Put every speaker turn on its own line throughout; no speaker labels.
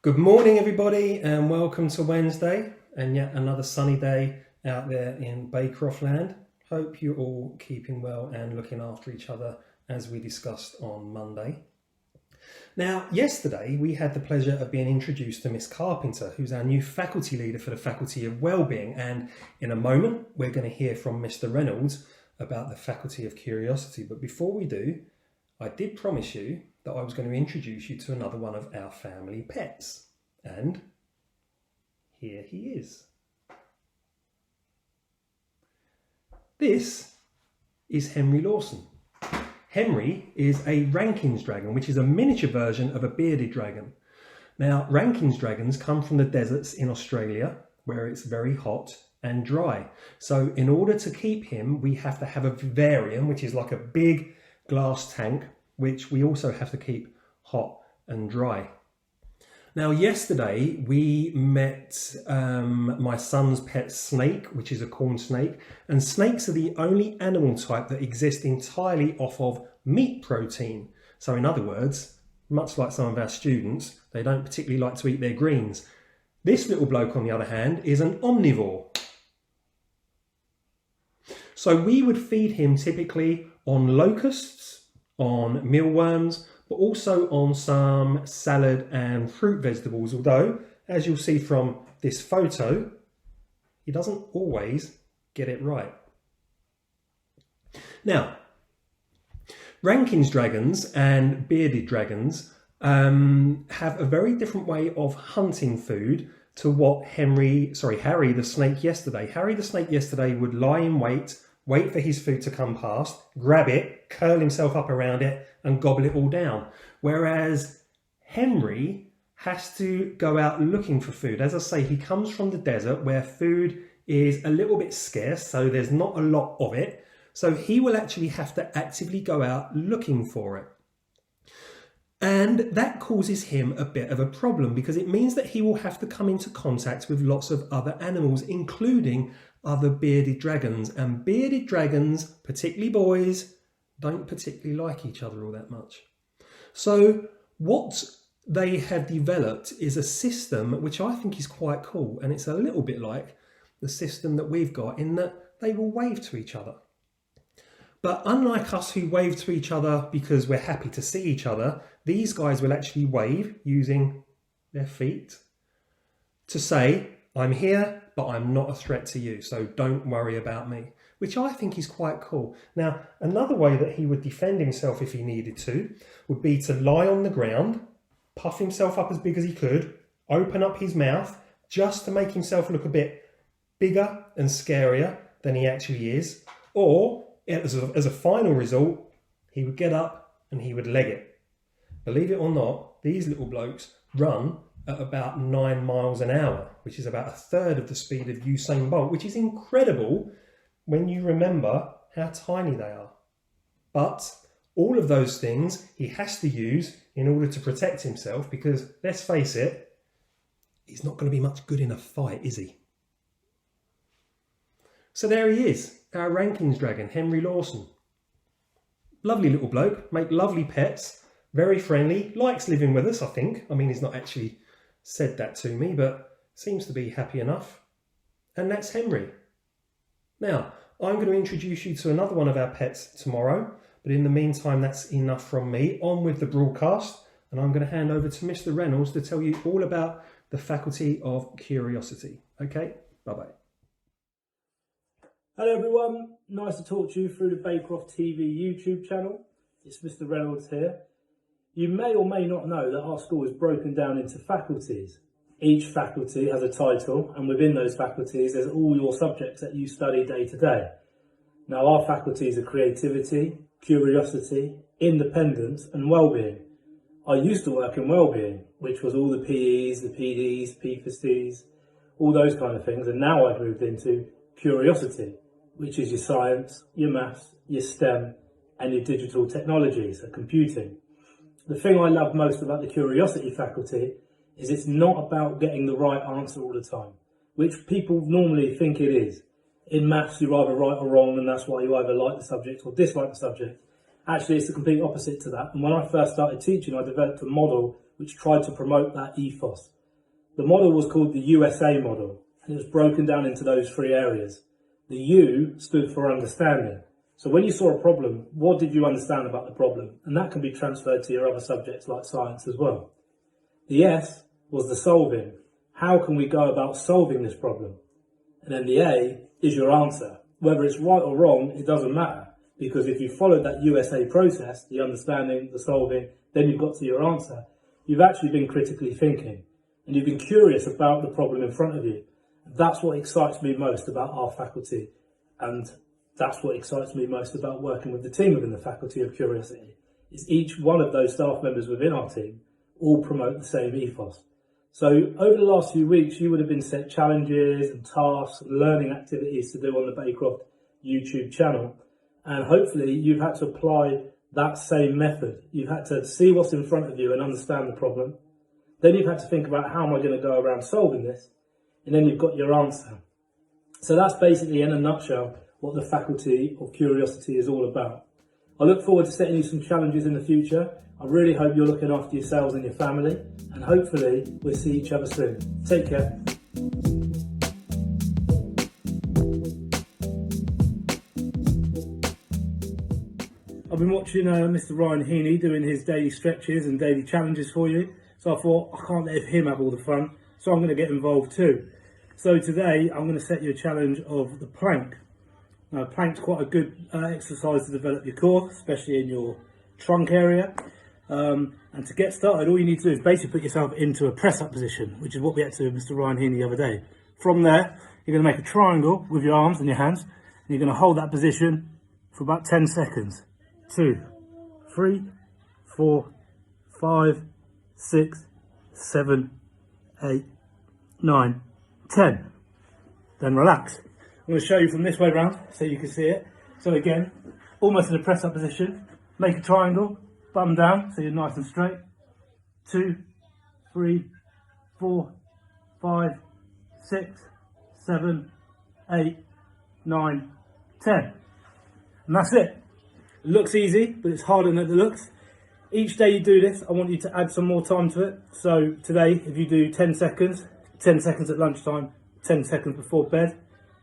Good morning everybody and welcome to Wednesday and yet another sunny day out there in Baycroft land. Hope you're all keeping well and looking after each other as we discussed on Monday. Now yesterday we had the pleasure of being introduced to Miss Carpenter, who's our new faculty leader for the Faculty of Wellbeing, and in a moment we're going to hear from Mr Reynolds about the Faculty of Curiosity. But before we do, I did promise you that I was going to introduce you to another one of our family pets. And here he is. This is Henry Lawson. Henry is a Rankin's dragon, which is a miniature version of a bearded dragon. Now, Rankin's dragons come from the deserts in Australia, where it's very hot and dry. So in order to keep him, we have to have a vivarium, which is like a big glass tank, which we also have to keep hot and dry. Now, yesterday we met my son's pet snake, which is a corn snake, and snakes are the only animal type that exist entirely off of meat protein. So in other words, much like some of our students, they don't particularly like to eat their greens. This little bloke, on the other hand, is an omnivore. So we would feed him typically on locusts, on mealworms, but also on some salad and fruit vegetables, although, as you'll see from this photo, he doesn't always get it right. Now, Rankin's dragons and bearded dragons have a very different way of hunting food to what Harry the snake yesterday. Harry the snake yesterday would lie in wait for his food to come past, grab it, curl himself up around it and gobble it all down. Whereas Henry has to go out looking for food. As I say, he comes from the desert where food is a little bit scarce, so there's not a lot of it. So he will actually have to actively go out looking for it. And that causes him a bit of a problem because it means that he will have to come into contact with lots of other animals, including other bearded dragons. And bearded dragons, particularly boys, don't particularly like each other all that much. So what they have developed is a system which I think is quite cool, and it's a little bit like the system that we've got in that they will wave to each other. But unlike us who wave to each other because we're happy to see each other, these guys will actually wave using their feet to say, I'm here, but I'm not a threat to you, so don't worry about me, which I think is quite cool. Now, another way that he would defend himself if he needed to would be to lie on the ground, puff himself up as big as he could, open up his mouth just to make himself look a bit bigger and scarier than he actually is, or as a final result, he would get up and he would leg it. Believe it or not, these little blokes run at about 9 miles an hour, which is about a third of the speed of Usain Bolt, which is incredible when you remember how tiny they are. But all of those things he has to use in order to protect himself because, let's face it, he's not going to be much good in a fight, is he? So there he is, our Rankin's dragon, Henry Lawson. Lovely little bloke, make lovely pets, very friendly, likes living with us, I think. I mean, he's not actually said that to me, but seems to be happy enough. And that's Henry. Now, I'm going to introduce you to another one of our pets tomorrow, but in the meantime, that's enough from me. On with the broadcast, and I'm going to hand over to Mr Reynolds to tell you all about the Faculty of Curiosity. Okay, bye-bye.
Hello everyone, nice to talk to you through the Baycroft TV YouTube channel. It's Mr Reynolds here. You may or may not know that our school is broken down into faculties. Each faculty has a title, and within those faculties there's all your subjects that you study day to day. Now our faculties are creativity, curiosity, independence and wellbeing. I used to work in wellbeing, which was all the PEs, the PDs, PFSTs, all those kind of things, and now I've moved into curiosity, which is your science, your maths, your STEM and your digital technologies, so computing. The thing I love most about the Curiosity faculty is it's not about getting the right answer all the time, which people normally think it is. In maths, you're either right or wrong, and that's why you either like the subject or dislike the subject. Actually, it's the complete opposite to that. And when I first started teaching, I developed a model which tried to promote that ethos. The model was called the USA model, and it was broken down into those three areas. The U stood for understanding. So when you saw a problem, what did you understand about the problem? And that can be transferred to your other subjects like science as well. The S was the solving. How can we go about solving this problem? And then the A is your answer. Whether it's right or wrong, it doesn't matter. Because if you followed that USA process, the understanding, the solving, then you've got to your answer, you've actually been critically thinking. And you've been curious about the problem in front of you. That's what excites me most about our faculty. And that's what excites me most about working with the team within the Faculty of Curiosity. Is each one of those staff members within our team all promote the same ethos. So over the last few weeks, you would have been set challenges and tasks and learning activities to do on the Baycroft YouTube channel. And hopefully you've had to apply that same method. You've had to see what's in front of you and understand the problem. Then you've had to think about how am I going to go around solving this? And then you've got your answer. So that's basically, in a nutshell, what the Faculty of Curiosity is all about. I look forward to setting you some challenges in the future. I really hope you're looking after yourselves and your family, and hopefully we'll see each other soon. Take care. I've been watching Mr Ryan Heaney doing his daily stretches and daily challenges for you, so I thought I can't let him have all the fun, so I'm going to get involved too. So today I'm going to set you a challenge of the plank. Now, plank's quite a good exercise to develop your core, especially in your trunk area. And to get started, all you need to do is basically put yourself into a press-up position, which is what we had to do with Mr Ryan Heaney the other day. From there, you're going to make a triangle with your arms and your hands, and you're going to hold that position for about 10 seconds. 2, 3, 4, 5, 6, 7, 8, 9, 10. Then relax. I'm going to show you from this way round so you can see it. So again, almost in a press-up position, make a triangle, bum down so you're nice and straight. 2, 3, 4, 5, 6, 7, 8, 9, 10. And that's it. It looks easy, but it's harder than it looks. Each day you do this, I want you to add some more time to it. So today, if you do 10 seconds, 10 seconds at lunchtime, 10 seconds before bed.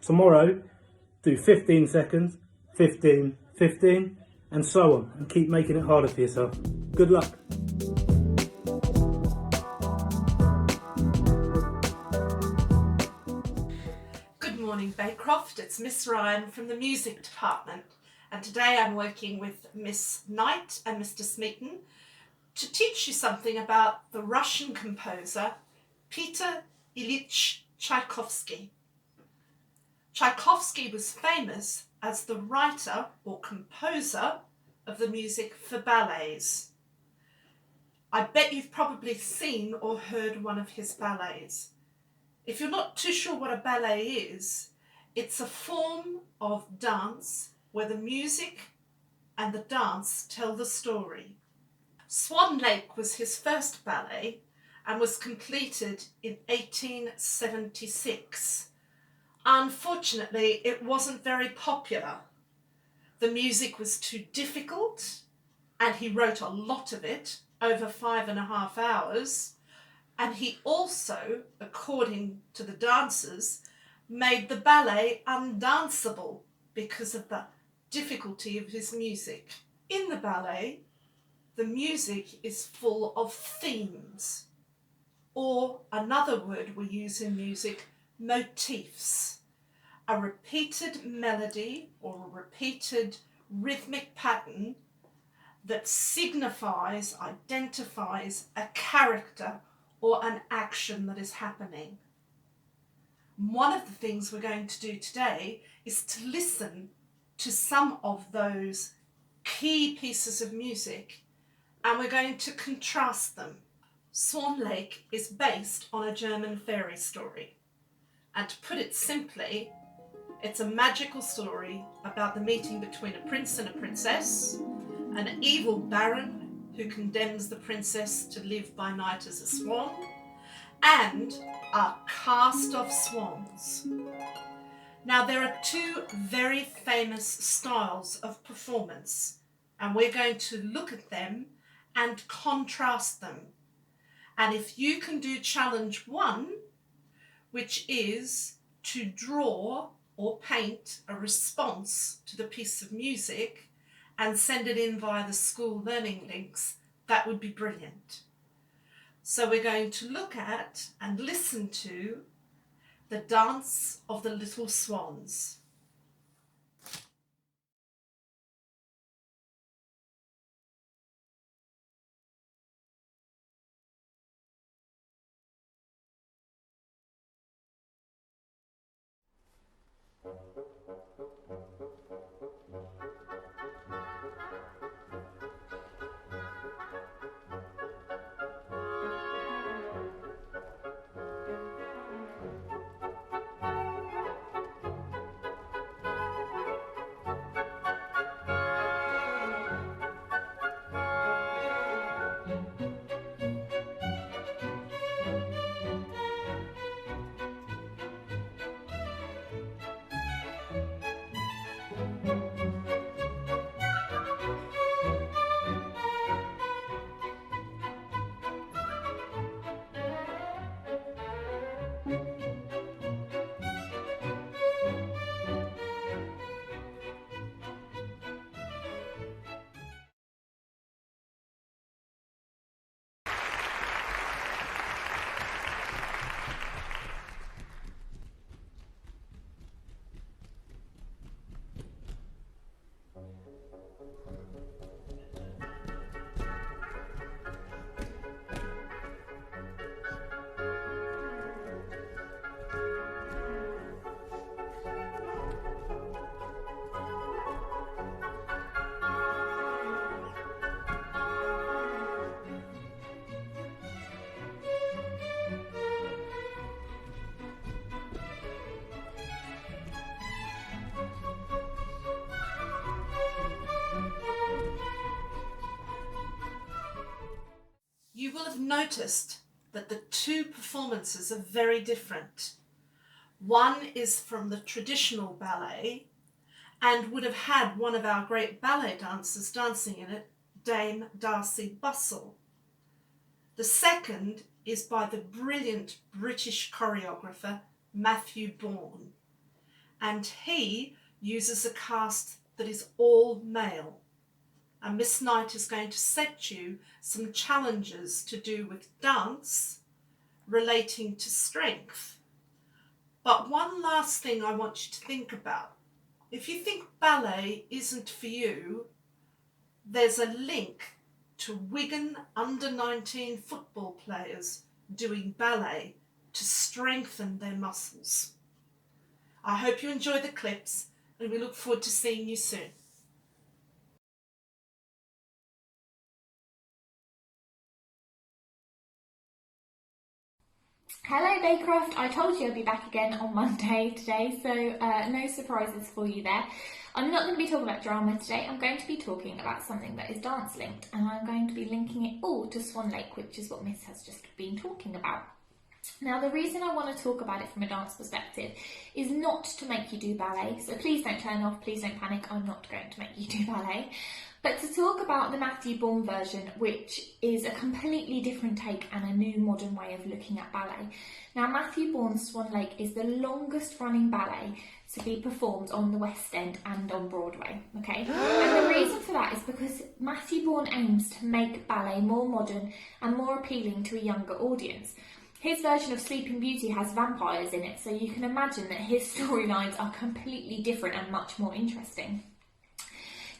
Tomorrow, do 15 seconds, 15, 15, and so on. And keep making it harder for yourself. Good luck.
Good morning, Baycroft. It's Miss Ryan from the music department. And today I'm working with Miss Knight and Mr Smeaton to teach you something about the Russian composer Peter Ilyich Tchaikovsky. Tchaikovsky was famous as the writer or composer of the music for ballets. I bet you've probably seen or heard one of his ballets. If you're not too sure what a ballet is, it's a form of dance where the music and the dance tell the story. Swan Lake was his first ballet and was completed in 1876. Unfortunately, it wasn't very popular. The music was too difficult, and he wrote a lot of it, over 5.5 hours, and he also, according to the dancers, made the ballet undanceable because of the difficulty of his music. In the ballet, the music is full of themes, or another word we use in music, motifs. A repeated melody or a repeated rhythmic pattern that signifies, identifies a character or an action that is happening. One of the things we're going to do today is to listen to some of those key pieces of music, and we're going to contrast them. Swan Lake is based on a German fairy story, and to put it simply, it's a magical story about the meeting between a prince and a princess, an evil baron who condemns the princess to live by night as a swan, and a cast of swans. Now, there are two very famous styles of performance, and we're going to look at them and contrast them. And if you can do challenge 1, which is to draw or paint a response to the piece of music and send it in via the school learning links, that would be brilliant. So we're going to look at and listen to the dance of the little swans. You will have noticed that the two performances are very different. One is from the traditional ballet and would have had one of our great ballet dancers dancing in it, Dame Darcy Bustle. The second is by the brilliant British choreographer Matthew Bourne, and he uses a cast that is all male. And Miss Knight is going to set you some challenges to do with dance relating to strength. But one last thing I want you to think about. If you think ballet isn't for you, there's a link to Wigan under-19 football players doing ballet to strengthen their muscles. I hope you enjoy the clips and we look forward to seeing you soon.
Hello Baycroft, I told you I'd be back again on Monday today, so no surprises for you there. I'm not going to be talking about drama today, I'm going to be talking about something that is dance linked, and I'm going to be linking it all to Swan Lake, which is what Miss has just been talking about. Now, the reason I want to talk about it from a dance perspective is not to make you do ballet, so please don't turn off, please don't panic, I'm not going to make you do ballet, but to talk about the Matthew Bourne version, which is a completely different take and a new modern way of looking at ballet. Now, Matthew Bourne's Swan Lake is the longest running ballet to be performed on the West End and on Broadway, okay? And the reason for that is because Matthew Bourne aims to make ballet more modern and more appealing to a younger audience. His version of Sleeping Beauty has vampires in it, so you can imagine that his storylines are completely different and much more interesting.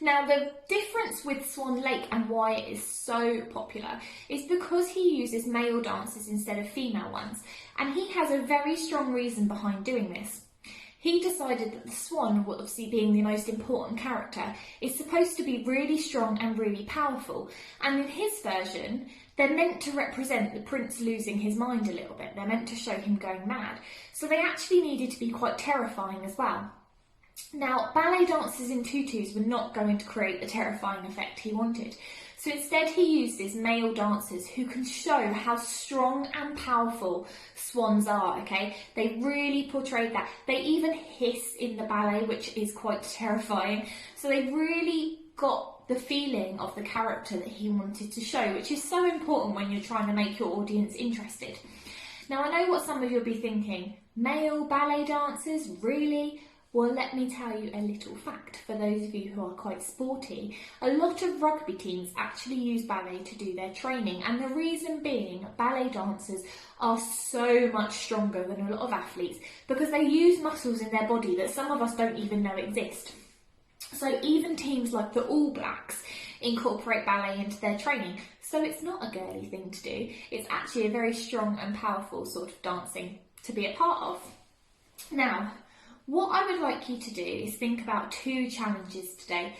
Now, the difference with Swan Lake and why it is so popular is because he uses male dancers instead of female ones, and he has a very strong reason behind doing this. He decided that the swan, obviously being the most important character, is supposed to be really strong and really powerful, and in his version, they're meant to represent the prince losing his mind a little bit. They're meant to show him going mad, so they actually needed to be quite terrifying as well. Now, ballet dancers in tutus were not going to create the terrifying effect he wanted, so instead he used these male dancers who can show how strong and powerful swans are, okay? They really portrayed that. They even hiss in the ballet, which is quite terrifying, so they really got the feeling of the character that he wanted to show, which is so important when you're trying to make your audience interested. Now, I know what some of you will be thinking, male ballet dancers, really? Well, let me tell you a little fact for those of you who are quite sporty. A lot of rugby teams actually use ballet to do their training, and the reason being ballet dancers are so much stronger than a lot of athletes because they use muscles in their body that some of us don't even know exist. So even teams like the All Blacks incorporate ballet into their training. So it's not a girly thing to do, it's actually a very strong and powerful sort of dancing to be a part of. Now, what I would like you to do is think about 2 challenges today.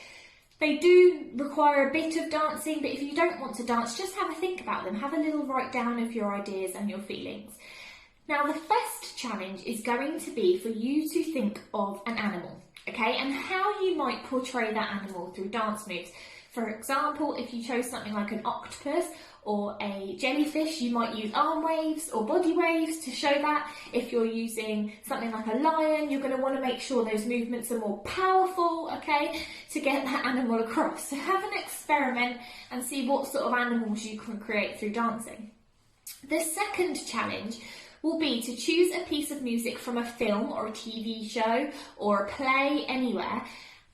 They do require a bit of dancing, but if you don't want to dance, just have a think about them. Have a little write down of your ideas and your feelings. Now, the first challenge is going to be for you to think of an animal, okay, and how you might portray that animal through dance moves. For example, if you chose something like an octopus or a jellyfish, you might use arm waves or body waves to show that. If you're using something like a lion, you're going to want to make sure those movements are more powerful, okay, to get that animal across. So have an experiment and see what sort of animals you can create through dancing. The second challenge will be to choose a piece of music from a film or a TV show or a play anywhere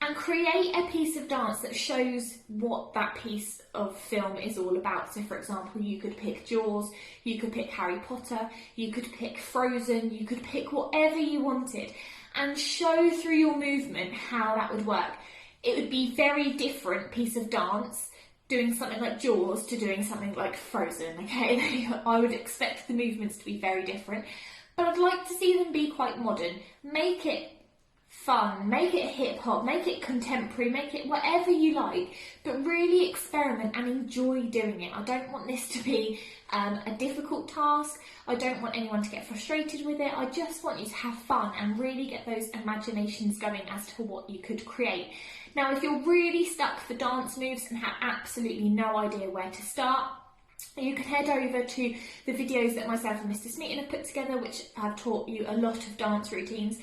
and create a piece of dance that shows what that piece of film is all about. So for example, you could pick Jaws, you could pick Harry Potter, you could pick Frozen, you could pick whatever you wanted and show through your movement how that would work. It would be very different piece of dance doing something like Jaws to doing something like Frozen, okay? I would expect the movements to be very different, but I'd like to see them be quite modern. Make it fun, make it hip hop, make it contemporary, make it whatever you like, but really experiment and enjoy doing it. I don't want this to be a difficult task. I don't want anyone to get frustrated with it. I just want you to have fun and really get those imaginations going as to what you could create. Now, if you're really stuck for dance moves and have absolutely no idea where to start, you can head over to the videos that myself and Mr Smeaton have put together, which have taught you a lot of dance routines.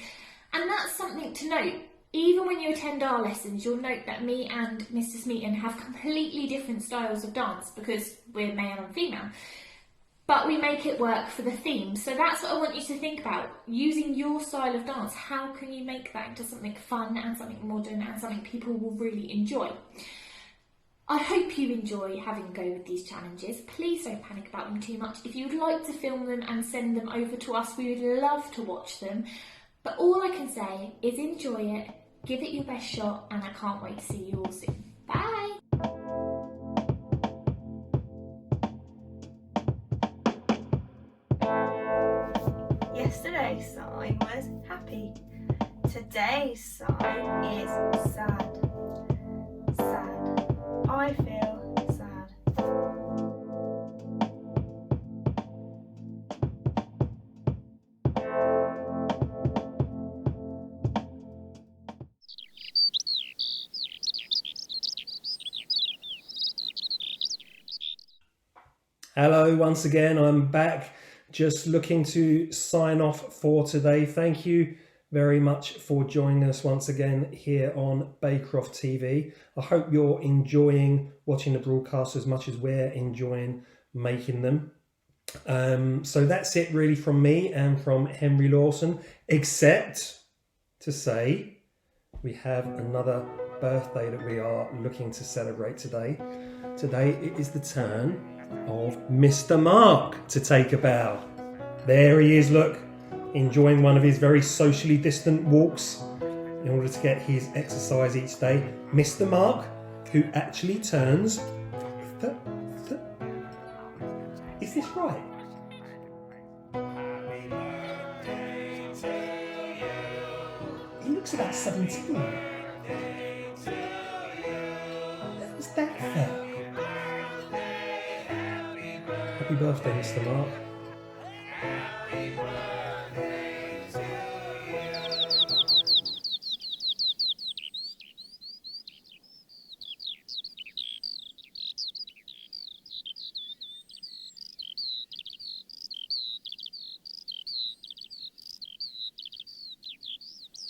And that's something to note. Even when you attend our lessons, you'll note that me and Mr Smeaton have completely different styles of dance because we're male and female. But we make it work for the theme. So that's what I want you to think about. Using your style of dance, how can you make that into something fun and something modern and something people will really enjoy? I hope you enjoy having a go with these challenges. Please don't panic about them too much. If you'd like to film them and send them over to us, we would love to watch them. But all I can say is enjoy it, give it your best shot, and I can't wait to see you all soon. Bye!
Yesterday's sign was happy. Today's sign is sad. Sad. I feel sad.
Hello, once again, I'm back. Just looking to sign off for today. Thank you very much for joining us once again here on Baycroft TV. I hope you're enjoying watching the broadcast as much as we're enjoying making them. So that's it really from me and from Henry Lawson, except to say we have another birthday that we are looking to celebrate today. Today it is the turn of Mr. Mark to take a bow. There he is, look, enjoying one of his very socially distant walks in order to get his exercise each day. Mr. Mark, who actually turns... Is this right? He looks about 17. What's that for? Happy birthday, Mr. Mark.